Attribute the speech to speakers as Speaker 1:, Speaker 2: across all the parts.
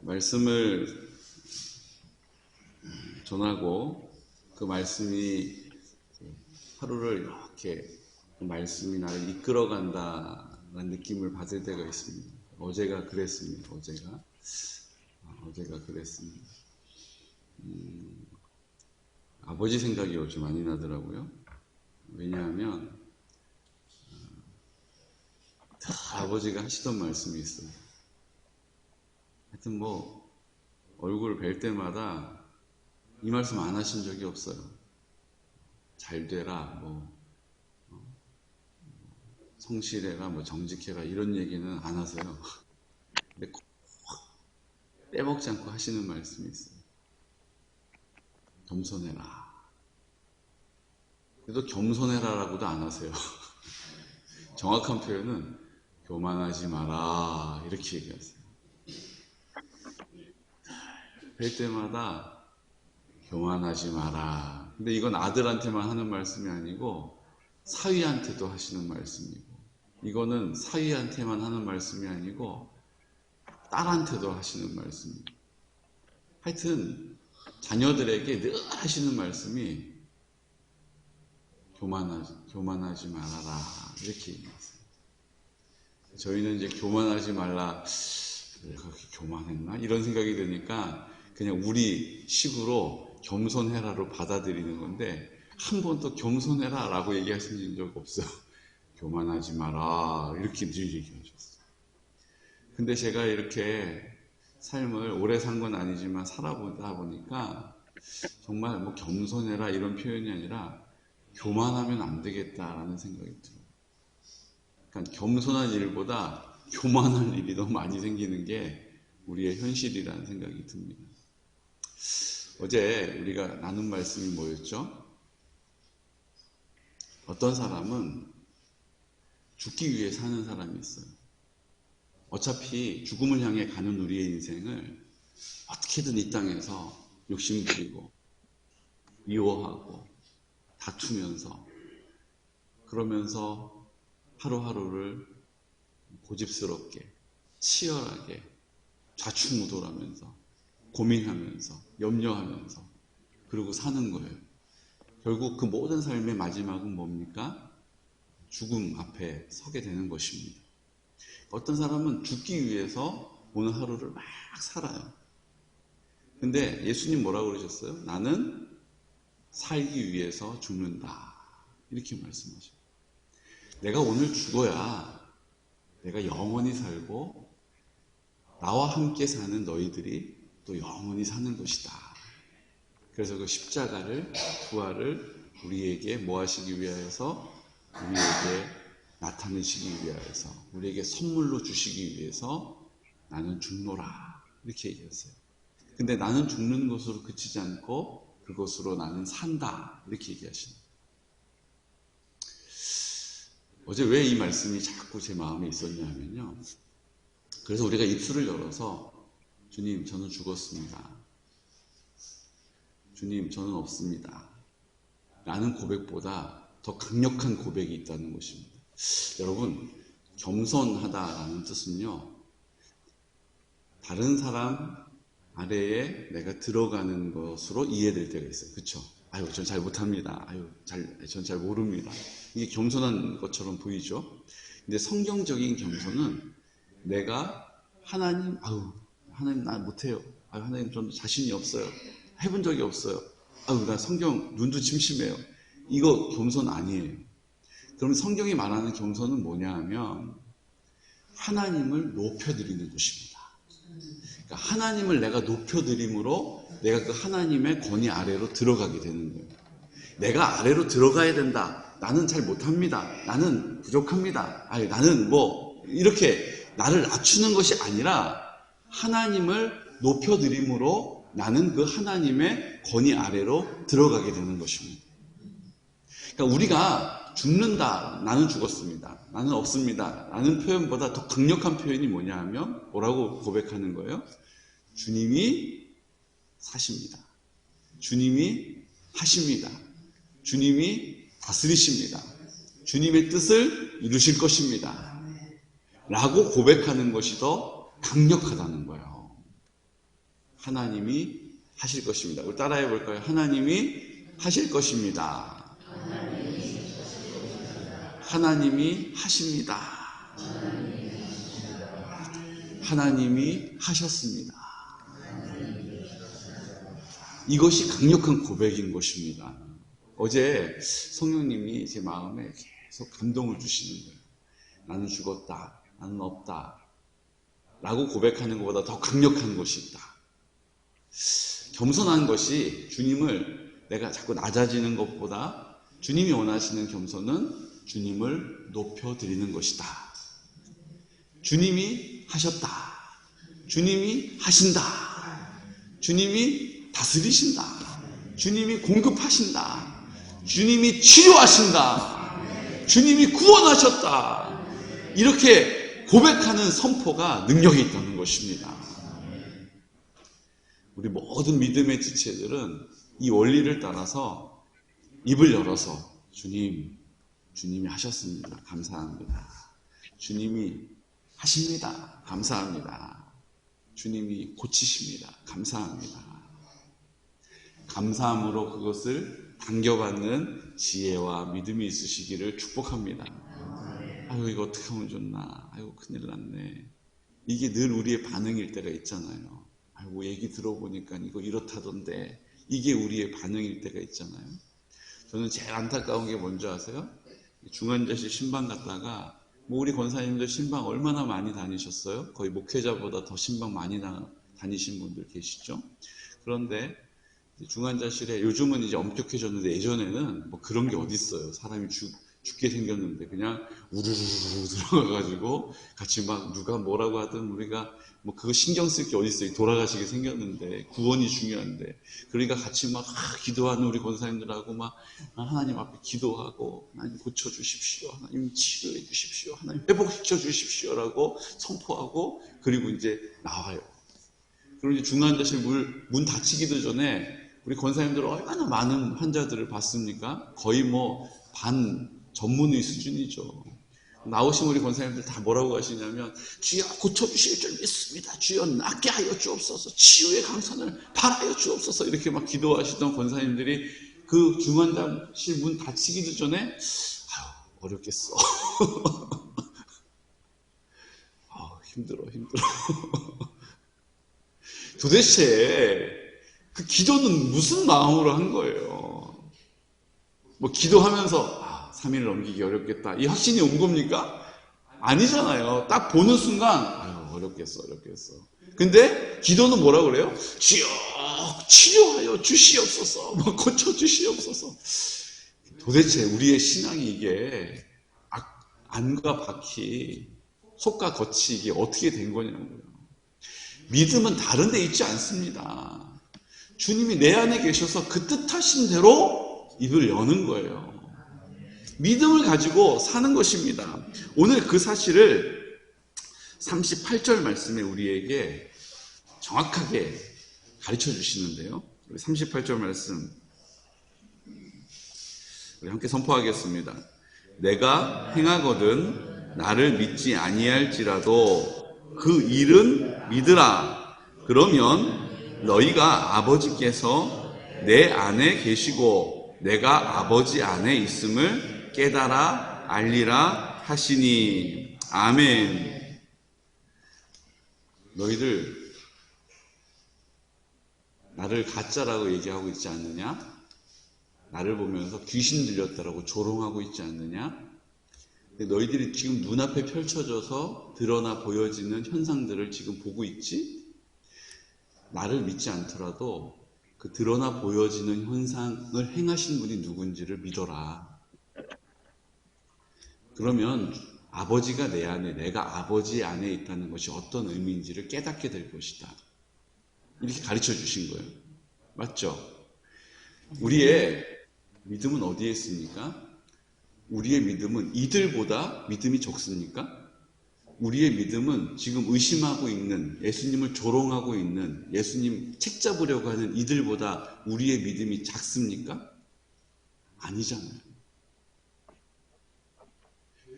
Speaker 1: 말씀을 전하고 그 말씀이 하루를 이렇게 그 말씀이 나를 이끌어간다는 느낌을 받을 때가 있습니다. 어제가 그랬습니다. 어제가 그랬습니다. 아버지 생각이 요즘 많이 나더라고요. 왜냐하면 아버지가 하시던 말씀이 있어요. 하여튼 뭐 얼굴을 뵐 때마다 이 말씀 안 하신 적이 없어요. 잘 되라, 뭐 성실해라, 뭐 정직해라 이런 얘기는 안 하세요. 근데 꼭 빼먹지 않고 하시는 말씀이 있어요. 겸손해라. 그래도 겸손해라라고도 안 하세요. 정확한 표현은 교만하지 마라 이렇게 얘기하세요. 뵐 때마다 교만하지 마라. 근데 이건 아들한테만 하는 말씀이 아니고 사위한테도 하시는 말씀이고, 이거는 사위한테만 하는 말씀이 아니고 딸한테도 하시는 말씀이고, 하여튼 자녀들에게 늘 하시는 말씀이 교만하지 말아라 이렇게 얘기했어요. 저희는 이제 교만하지 말라, 내가 그렇게 교만했나? 이런 생각이 드니까 그냥 우리 식으로 겸손해라로 받아들이는 건데, 한 번도 겸손해라 라고 얘기하신 적 없어요. 교만하지 마라 이렇게 늘 얘기하셨어요. 근데 제가 이렇게 삶을 오래 산 건 아니지만 살아보다 보니까 정말 뭐 겸손해라 이런 표현이 아니라 교만하면 안 되겠다라는 생각이 들어요. 그러니까 겸손한 일보다 교만한 일이 더 많이 생기는 게 우리의 현실이라는 생각이 듭니다. 어제 우리가 나눈 말씀이 뭐였죠? 어떤 사람은 죽기 위해 사는 사람이 있어요. 어차피 죽음을 향해 가는 우리의 인생을 어떻게든 이 땅에서 욕심부리고 미워하고 다투면서, 그러면서 하루하루를 고집스럽게 치열하게 좌충우돌하면서 고민하면서 염려하면서 그러고 사는 거예요. 결국 그 모든 삶의 마지막은 뭡니까? 죽음 앞에 서게 되는 것입니다. 어떤 사람은 죽기 위해서 오늘 하루를 막 살아요. 근데 예수님 뭐라고 그러셨어요? 나는 살기 위해서 죽는다 이렇게 말씀하셔요. 내가 오늘 죽어야 내가 영원히 살고 나와 함께 사는 너희들이 또 영원히 사는 것이다. 그래서 그 십자가를, 부활을 우리에게 뭐 하시기 위하여서? 우리에게 나타내시기 위하여서, 우리에게 선물로 주시기 위해서 나는 죽노라 이렇게 얘기했어요. 근데 나는 죽는 것으로 그치지 않고 그것으로 나는 산다 이렇게 얘기하시는 거예요. 어제 왜 이 말씀이 자꾸 제 마음에 있었냐면요, 그래서 우리가 입술을 열어서 주님 저는 죽었습니다, 주님 저는 없습니다 라는 고백보다 더 강력한 고백이 있다는 것입니다. 여러분, 겸손하다라는 뜻은요, 다른 사람 아래에 내가 들어가는 것으로 이해될 때가 있어요. 그렇죠? 아유, 전 잘 못합니다. 전 잘 모릅니다. 이게 겸손한 것처럼 보이죠? 근데 성경적인 겸손은 내가 하나님 나 못해요. 하나님 전 자신이 없어요. 해본 적이 없어요. 나 성경 눈도 침침해요. 이거 겸손 아니에요. 그럼 성경이 말하는 겸손은 뭐냐 하면 하나님을 높여드리는 것입니다. 그러니까 하나님을 내가 높여드림으로 내가 그 하나님의 권위 아래로 들어가게 되는 거예요. 내가 아래로 들어가야 된다. 나는 잘 못합니다. 나는 부족합니다. 나는 뭐 이렇게 나를 낮추는 것이 아니라 하나님을 높여드림으로 나는 그 하나님의 권위 아래로 들어가게 되는 것입니다. 그러니까 우리가 죽는다, 나는 죽었습니다, 나는 없습니다 라는 표현보다 더 강력한 표현이 뭐냐 하면 뭐라고 고백하는 거예요? 주님이 사십니다. 주님이 하십니다. 주님이 다스리십니다. 주님의 뜻을 이루실 것입니다 라고 고백하는 것이 더 강력하다는 거예요. 하나님이 하실 것입니다. 우리 따라해 볼까요? 하나님이 하실 것입니다. 하나님이 하십니다. 하나님이 하셨습니다. 이것이 강력한 고백인 것입니다. 어제 성령님이 제 마음에 계속 감동을 주시는 거예요. 나는 죽었다. 나는 없다. 라고 고백하는 것보다 더 강력한 것이 있다. 겸손한 것이 주님을 내가 자꾸 낮아지는 것보다 주님이 원하시는 겸손은 주님을 높여드리는 것이다. 주님이 하셨다. 주님이 하신다. 주님이 다스리신다. 주님이 공급하신다. 주님이 치료하신다. 주님이 구원하셨다. 이렇게 고백하는 선포가 능력이 있다는 것입니다. 우리 모든 믿음의 지체들은 이 원리를 따라서 입을 열어서 주님이 하셨습니다. 감사합니다. 주님이 하십니다. 감사합니다. 주님이 고치십니다. 감사합니다. 감사함으로 그것을 당겨받는 지혜와 믿음이 있으시기를 축복합니다. 아유, 이거 어떻게 하면 좋나. 아유, 큰일 났네. 이게 늘 우리의 반응일 때가 있잖아요. 아이고, 얘기 들어보니까 이거 이렇다던데. 이게 우리의 반응일 때가 있잖아요. 저는 제일 안타까운 게 뭔지 아세요? 중환자실 신방 갔다가 우리 권사님들 신방 얼마나 많이 다니셨어요? 거의 목회자보다 더 신방 많이 다니신 분들 계시죠? 그런데 중환자실에 요즘은 이제 엄격해졌는데 예전에는 뭐 그런 게 어디 있어요? 사람이 죽게 생겼는데 그냥 우르르르 들어가가지고 같이 막 누가 뭐라고 하든 우리가 뭐 그거 신경 쓸 게 어디 있어요? 돌아가시게 생겼는데 구원이 중요한데 그러니까 같이 막 기도하는 우리 권사님들하고 막 하나님 앞에 기도하고 하나님 고쳐주십시오, 하나님 치료해 주십시오, 하나님 회복시켜 주십시오라고 선포하고 그리고 이제 나와요. 그리고 이제 중환자실 문 닫히기도 전에 우리 권사님들 얼마나 많은 환자들을 봤습니까? 거의 뭐 반 전문의 수준이죠. 나오신 우리 권사님들 다 뭐라고 하시냐면 주여 고쳐주실 줄 믿습니다. 주여 낫게 하여 주옵소서. 치유의 강선을 바라여 주옵소서. 이렇게 막 기도하시던 권사님들이 그 중환자실 문 닫히기도 전에 아유, 어렵겠어. 힘들어. 도대체 그 기도는 무슨 마음으로 한 거예요? 뭐 기도하면서 3일 넘기기 어렵겠다 이 확신이 온 겁니까? 아니잖아요. 딱 보는 순간 아유, 어렵겠어. 근데 기도는 뭐라고 그래요? 주여 치료하여 주시옵소서, 뭐 고쳐 주시옵소서. 도대체 우리의 신앙이 이게 안과 바퀴, 속과 겉이 이게 어떻게 된 거냐고요. 믿음은 다른 데 있지 않습니다. 주님이 내 안에 계셔서 그 뜻하신 대로 입을 여는 거예요. 믿음을 가지고 사는 것입니다. 오늘 그 사실을 38절 말씀에 우리에게 정확하게 가르쳐 주시는데요. 38절 말씀 우리 함께 선포하겠습니다. 내가 행하거든 나를 믿지 아니할지라도 그 일은 믿으라. 그러면 너희가 아버지께서 내 안에 계시고 내가 아버지 안에 있음을 깨달아 알리라 하시니. 아멘. 너희들 나를 가짜라고 얘기하고 있지 않느냐? 나를 보면서 귀신 들렸다라고 조롱하고 있지 않느냐? 근데 너희들이 지금 눈앞에 펼쳐져서 드러나 보여지는 현상들을 지금 보고 있지? 나를 믿지 않더라도 그 드러나 보여지는 현상을 행하신 분이 누군지를 믿어라. 그러면 아버지가 내 안에, 내가 아버지 안에 있다는 것이 어떤 의미인지를 깨닫게 될 것이다. 이렇게 가르쳐 주신 거예요. 맞죠? 우리의 믿음은 어디에 있습니까? 우리의 믿음은 이들보다 믿음이 적습니까? 우리의 믿음은 지금 의심하고 있는, 예수님을 조롱하고 있는, 예수님 책 잡으려고 하는 이들보다 우리의 믿음이 작습니까? 아니잖아요.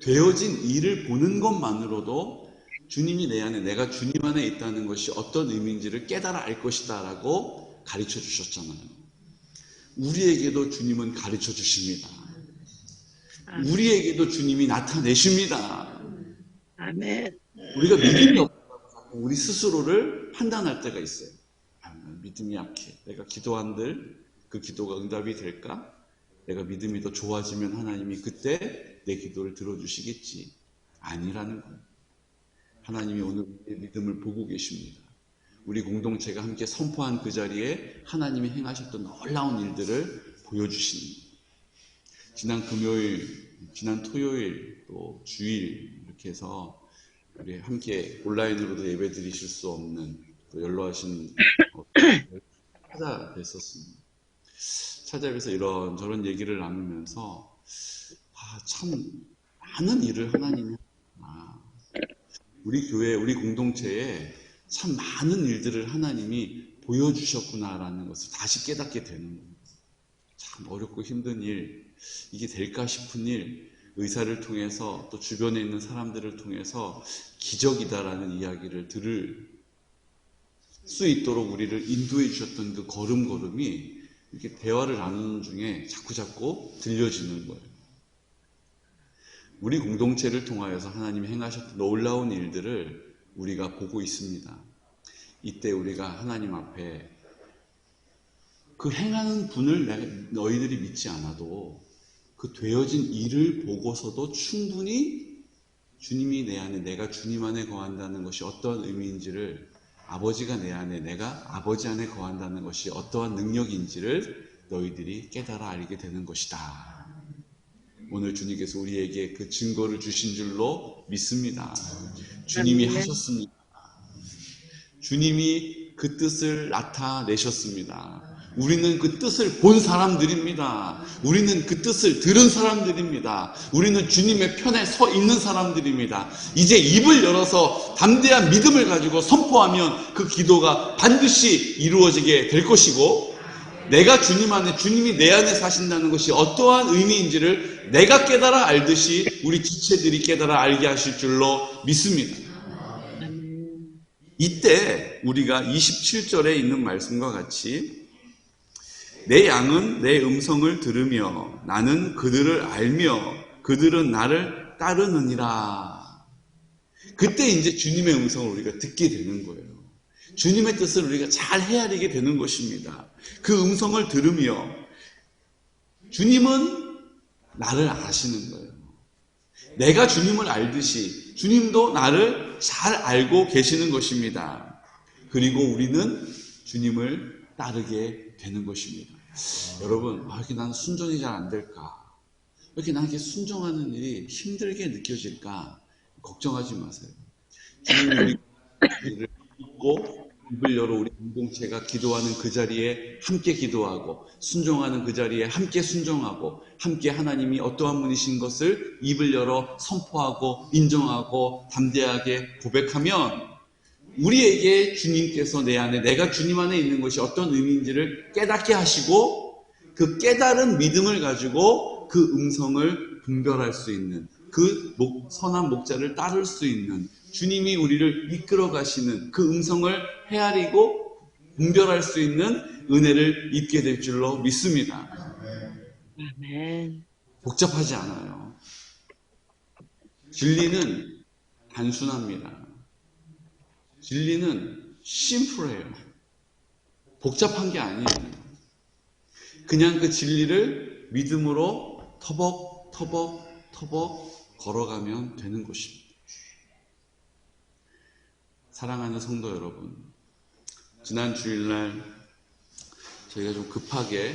Speaker 1: 되어진 일을 보는 것만으로도 주님이 내 안에, 내가 주님 안에 있다는 것이 어떤 의미인지를 깨달아 알 것이다 라고 가르쳐 주셨잖아요. 우리에게도 주님은 가르쳐 주십니다. 우리에게도 주님이 나타내십니다.
Speaker 2: 아멘.
Speaker 1: 우리가 믿음이 없다고 우리 스스로를 판단할 때가 있어요. 믿음이 약해. 내가 기도한들 그 기도가 응답이 될까? 내가 믿음이 더 좋아지면 하나님이 그때 내 기도를 들어주시겠지. 아니라는 거예요. 하나님이 오늘 우리의 믿음을 보고 계십니다. 우리 공동체가 함께 선포한 그 자리에 하나님이 행하셨던 놀라운 일들을 보여주시는 거예요. 지난 금요일, 지난 토요일, 또 주일 이렇게 해서 우리 함께 온라인으로도 예배 드리실 수 없는 또 연로하신 찾아뵀었습니다. 찾아뵈서 이런저런 얘기를 나누면서 참 많은 일을 하나님이 하구나. 우리 교회, 우리 공동체에 참 많은 일들을 하나님이 보여주셨구나라는 것을 다시 깨닫게 되는 거예요. 참 어렵고 힘든 일, 이게 될까 싶은 일, 의사를 통해서 또 주변에 있는 사람들을 통해서 기적이다라는 이야기를 들을 수 있도록 우리를 인도해 주셨던 그 걸음걸음이 이렇게 대화를 나누는 중에 자꾸자꾸 들려지는 거예요. 우리 공동체를 통하여서 하나님이 행하셨던 놀라운 일들을 우리가 보고 있습니다. 이때 우리가 하나님 앞에 그 행하는 분을 너희들이 믿지 않아도 그 되어진 일을 보고서도 충분히 주님이 내 안에, 내가 주님 안에 거한다는 것이 어떠한 의미인지를, 아버지가 내 안에, 내가 아버지 안에 거한다는 것이 어떠한 능력인지를 너희들이 깨달아 알게 되는 것이다. 오늘 주님께서 우리에게 그 증거를 주신 줄로 믿습니다. 주님이 하셨습니다. 주님이 그 뜻을 나타내셨습니다. 우리는 그 뜻을 본 사람들입니다. 우리는 그 뜻을 들은 사람들입니다. 우리는 주님의 편에 서 있는 사람들입니다. 이제 입을 열어서 담대한 믿음을 가지고 선포하면 그 기도가 반드시 이루어지게 될 것이고, 내가 주님 안에, 주님이 내 안에 사신다는 것이 어떠한 의미인지를 내가 깨달아 알듯이 우리 지체들이 깨달아 알게 하실 줄로 믿습니다. 이때 우리가 27절에 있는 말씀과 같이 내 양은 내 음성을 들으며 나는 그들을 알며 그들은 나를 따르느니라. 그때 이제 주님의 음성을 우리가 듣게 되는 거예요. 주님의 뜻을 우리가 잘 헤아리게 되는 것입니다. 그 음성을 들으며 주님은 나를 아시는 거예요. 내가 주님을 알듯이 주님도 나를 잘 알고 계시는 것입니다. 그리고 우리는 주님을 따르게 되는 것입니다. 여러분, 왜 이렇게 나는 순종이 잘 안 될까? 왜 이렇게 나는 이렇게 순종하는 일이 힘들게 느껴질까? 걱정하지 마세요. 주님이 우리를 믿고 입을 열어 우리 공동체가 기도하는 그 자리에 함께 기도하고 순종하는 그 자리에 함께 순종하고 함께 하나님이 어떠한 분이신 것을 입을 열어 선포하고 인정하고 담대하게 고백하면 우리에게 주님께서 내 안에, 내가 주님 안에 있는 것이 어떤 의미인지를 깨닫게 하시고 그 깨달은 믿음을 가지고 그 음성을 분별할 수 있는, 그 선한 목자를 따를 수 있는, 주님이 우리를 이끌어 가시는 그 음성을 헤아리고 분별할 수 있는 은혜를 입게 될 줄로 믿습니다.
Speaker 2: 아멘.
Speaker 1: 복잡하지 않아요. 진리는 단순합니다. 진리는 심플해요. 복잡한 게 아니에요. 그냥 그 진리를 믿음으로 터벅 걸어가면 되는 것입니다. 사랑하는 성도 여러분, 지난 주일날 저희가 좀 급하게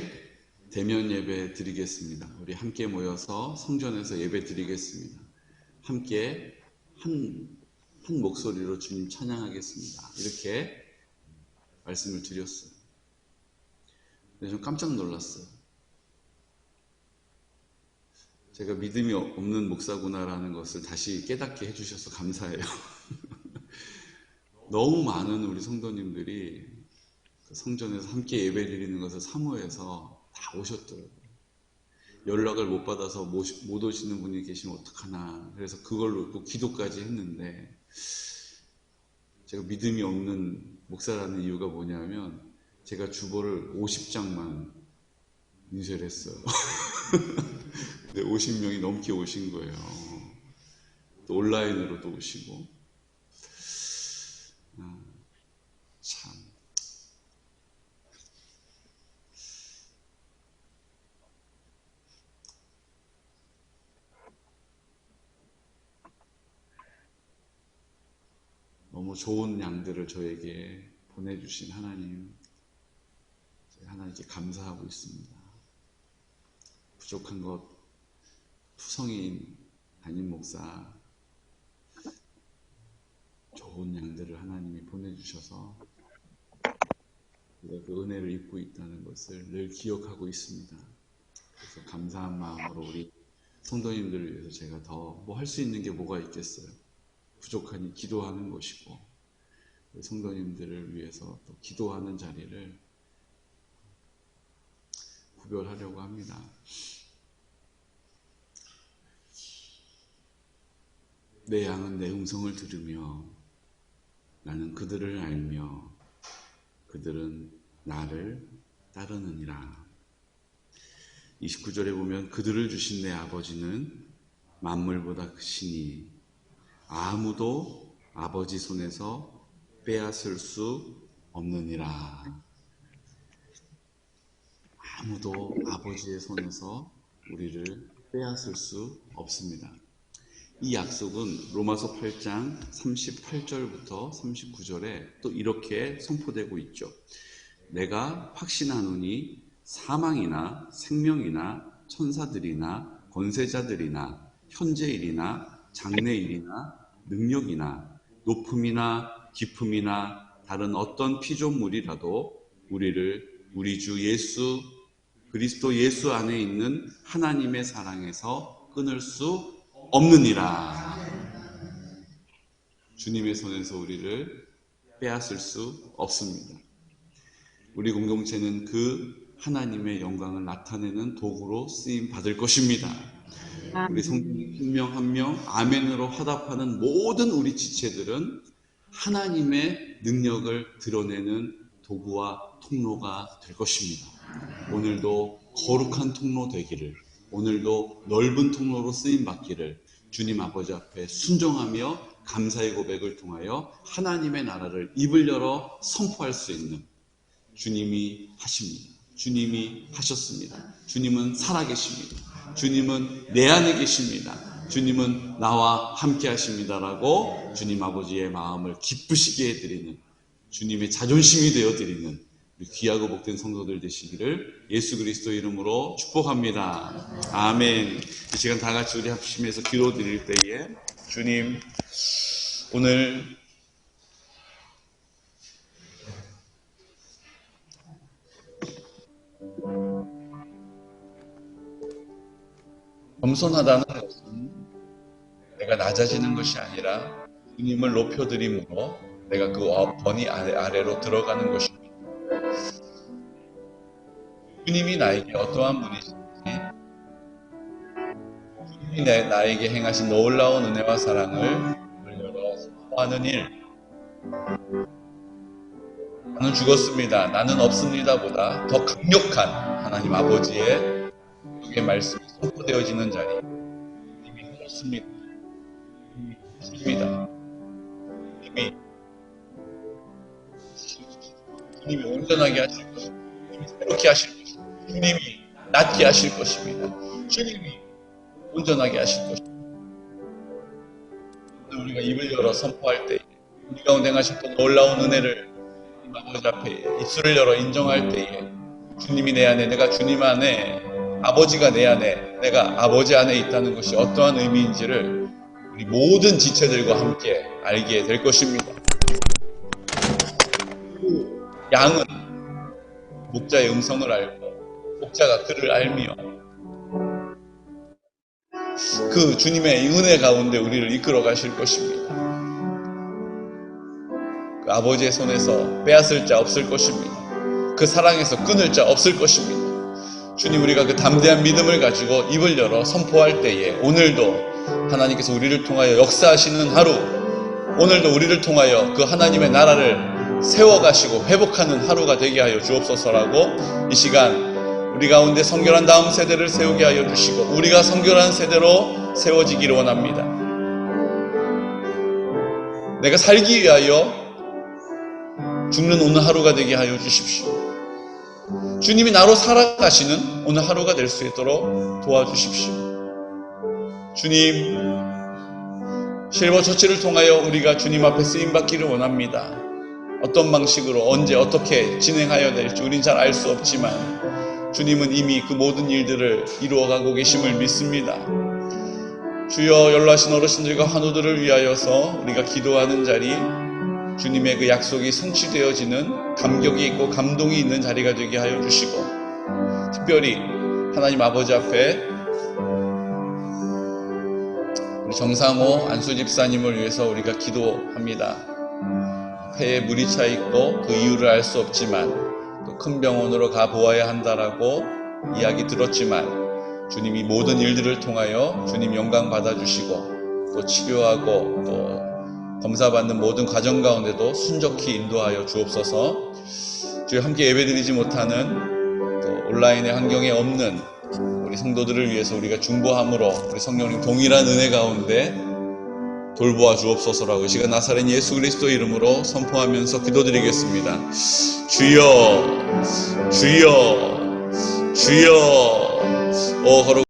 Speaker 1: 대면 예배 드리겠습니다. 우리 함께 모여서 성전에서 예배 드리겠습니다. 함께 한 목소리로 주님 찬양하겠습니다. 이렇게 말씀을 드렸어요. 근데 좀 깜짝 놀랐어요. 제가 믿음이 없는 목사구나라는 것을 다시 깨닫게 해주셔서 감사해요. 너무 많은 우리 성도님들이 성전에서 함께 예배 드리는 것을 사모해서 다 오셨더라고요. 연락을 못 받아서 못 오시는 분이 계시면 어떡하나. 그래서 그걸로 또 기도까지 했는데 제가 믿음이 없는 목사라는 이유가 뭐냐면 제가 주보를 50장만 인쇄를 했어요. 근데 50명이 넘게 오신 거예요. 또 온라인으로도 오시고. 참. 너무 좋은 양들을 저에게 보내주신 하나님, 하나님께 감사하고 있습니다. 부족한 것 투성이인 담임 목사, 좋은 양들을 하나님이 보내주셔서 우리가 그 은혜를 입고 있다는 것을 늘 기억하고 있습니다. 그래서 감사한 마음으로 우리 성도님들을 위해서 제가 더 뭐 할 수 있는 게 뭐가 있겠어요. 부족하니 기도하는 것이고, 성도님들을 위해서 또 기도하는 자리를 구별하려고 합니다. 내 양은 내 음성을 들으며 나는 그들을 알며 그들은 나를 따르느니라. 29절에 보면 그들을 주신 내 아버지는 만물보다 크시니 아무도 아버지 손에서 빼앗을 수 없느니라. 아무도 아버지의 손에서 우리를 빼앗을 수 없습니다. 이 약속은 로마서 8장 38절부터 39절에 또 이렇게 선포되고 있죠. 내가 확신하노니 사망이나 생명이나 천사들이나 권세자들이나 현재일이나 장래일이나 능력이나 높음이나 깊음이나 다른 어떤 피조물이라도 우리를 우리 주 예수 그리스도 예수 안에 있는 하나님의 사랑에서 끊을 수 없느니라. 주님의 손에서 우리를 빼앗을 수 없습니다. 우리 공동체는 그 하나님의 영광을 나타내는 도구로 쓰임 받을 것입니다. 우리 성도님 한 명 한 명 아멘으로 화답하는 모든 우리 지체들은 하나님의 능력을 드러내는 도구와 통로가 될 것입니다. 오늘도 거룩한 통로 되기를, 오늘도 넓은 통로로 쓰임 받기를 주님 아버지 앞에 순종하며 감사의 고백을 통하여 하나님의 나라를 입을 열어 선포할 수 있는 주님이 하십니다. 주님이 하셨습니다. 주님은 살아계십니다. 주님은 내 안에 계십니다. 주님은 나와 함께 하십니다라고 주님 아버지의 마음을 기쁘시게 해드리는, 주님의 자존심이 되어드리는 우리 귀하고 복된 성도들 되시기를 예수 그리스도 이름으로 축복합니다. 아멘. 이 시간 다 같이 우리 합심해서 기도 드릴 때에 주님, 오늘 겸손하다는 것은 내가 낮아지는 것이 아니라 주님을 높여드림으로 내가 그 번이 아래로 들어가는 것입니다. 주님이 나에게 어떠한 분이신지, 주님이 나에게 행하신 놀라운 은혜와 사랑을 열어 선포하는 일, 나는 죽었습니다, 나는 없습니다 보다 더 강력한 하나님 아버지의 말씀이 선포되어지는 자리, 주님이 하셨습니다. 주님이 온전하게 하실 것입니다. 주님이 새롭게 하실 것입니다. 주님이 낫게 하실 것입니다. 주님이 온전하게 하실 것입니다. 오늘 우리가 입을 열어 선포할 때, 우리 가운데 행하셨던 놀라운 은혜를 아버지 앞에 입술을 열어 인정할 때에 주님이 내 안에, 내가 주님 안에, 아버지가 내 안에, 내가 아버지 안에 있다는 것이 어떠한 의미인지를 우리 모든 지체들과 함께 알게 될 것입니다. 양은 목자의 음성을 알고 목자가 그를 알며 그 주님의 은혜 가운데 우리를 이끌어 가실 것입니다. 그 아버지의 손에서 빼앗을 자 없을 것입니다. 그 사랑에서 끊을 자 없을 것입니다. 주님, 우리가 그 담대한 믿음을 가지고 입을 열어 선포할 때에 오늘도 하나님께서 우리를 통하여 역사하시는 하루, 오늘도 우리를 통하여 그 하나님의 나라를 세워가시고 회복하는 하루가 되게 하여 주옵소서라고 이 시간 우리 가운데 성결한 다음 세대를 세우게 하여 주시고 우리가 성결한 세대로 세워지기를 원합니다. 내가 살기 위하여 죽는 오늘 하루가 되게 하여 주십시오. 주님이 나로 살아가시는 오늘 하루가 될 수 있도록 도와주십시오. 주님, 실버 처치를 통하여 우리가 주님 앞에 쓰임받기를 원합니다. 어떤 방식으로 언제 어떻게 진행하여야 될지 우린 잘 알 수 없지만 주님은 이미 그 모든 일들을 이루어가고 계심을 믿습니다. 주여, 연로하신 어르신들과 환우들을 위하여서 우리가 기도하는 자리, 주님의 그 약속이 성취되어지는 감격이 있고 감동이 있는 자리가 되게 하여 주시고, 특별히 하나님 아버지 앞에 우리 정상호 안수 집사님을 위해서 우리가 기도합니다. 폐에 물이 차 있고 그 이유를 알 수 없지만 또 큰 병원으로 가 보아야 한다라고 이야기 들었지만 주님이 모든 일들을 통하여 주님 영광 받아주시고 또 치료하고 또 검사받는 모든 과정 가운데도 순적히 인도하여 주옵소서. 주여, 함께 예배드리지 못하는 또 온라인의 환경에 없는 우리 성도들을 위해서 우리가 중보함으로 우리 성령님 동일한 은혜 가운데 돌보아 주옵소서라고 이 시간 나사렛 예수 그리스도 이름으로 선포하면서 기도드리겠습니다. 주여, 주여, 주여. 거룩